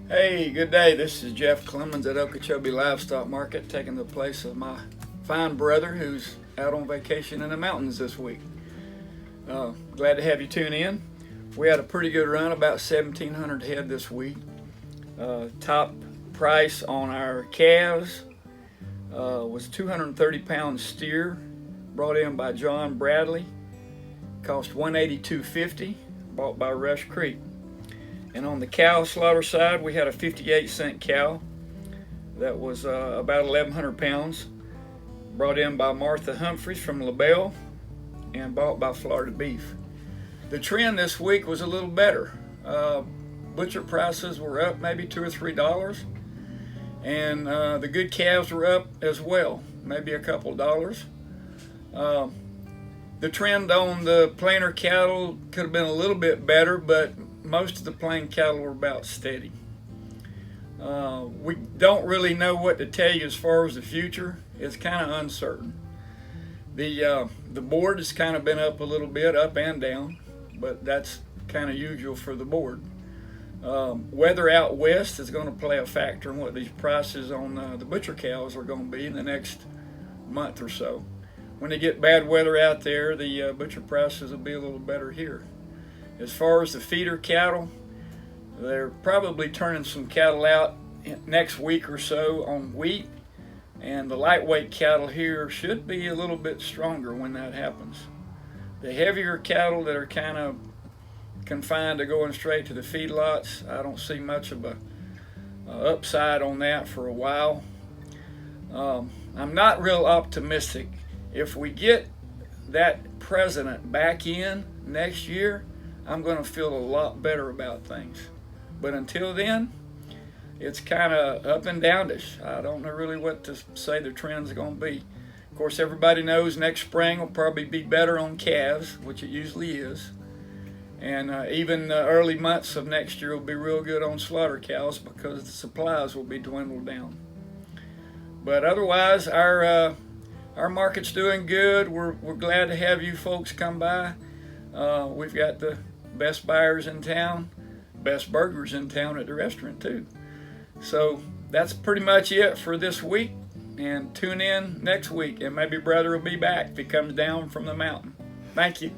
Hey, good day. This is Jeff Clemons at Okeechobee Livestock Market, taking the place of my fine brother who's out on vacation in the mountains this week. Glad to have you tune in. We had a pretty good run, about 1,700 head this week. Top price on our calves was 230-pound steer, brought in by John Bradley. Cost $182.50, bought by Rush Creek. And on the cow slaughter side, we had a 58-cent cow that was about 1,100 pounds, brought in by Martha Humphreys from LaBelle and bought by Florida Beef. The trend this week was a little better. Butcher prices were up maybe $2 or $3, and the good calves were up as well, maybe a couple dollars. The trend on the plainer cattle could have been a little bit better, but most of the plain cattle were about steady. We don't really know what to tell you as far as the future. It's kind of uncertain. The board has kind of been up a little bit, up and down, but that's kind of usual for the board. Weather out west is going to play a factor in what these prices on the butcher cows are going to be in the next month or so. When they get bad weather out there, the butcher prices will be a little better here. As far as the feeder cattle, they're probably turning some cattle out next week or so on wheat, and the lightweight cattle here should be a little bit stronger when that happens. The heavier cattle that are kind of confined to going straight to the feedlots, I don't see much of a upside on that for a while. I'm not real optimistic. If we get that president back in next year, I'm going to feel a lot better about things. But until then, it's kind of up and downish. I don't know really what to say the trend's going to be. Of course, everybody knows next spring will probably be better on calves, which it usually is. And even the early months of next year will be real good on slaughter cows because the supplies will be dwindled down. But otherwise, our market's doing good. We're glad to have you folks come by. We've got the best buyers in town, best burgers in town at the restaurant too. So that's pretty much it for this week, and tune in next week and maybe brother will be back if he comes down from the mountain. Thank you.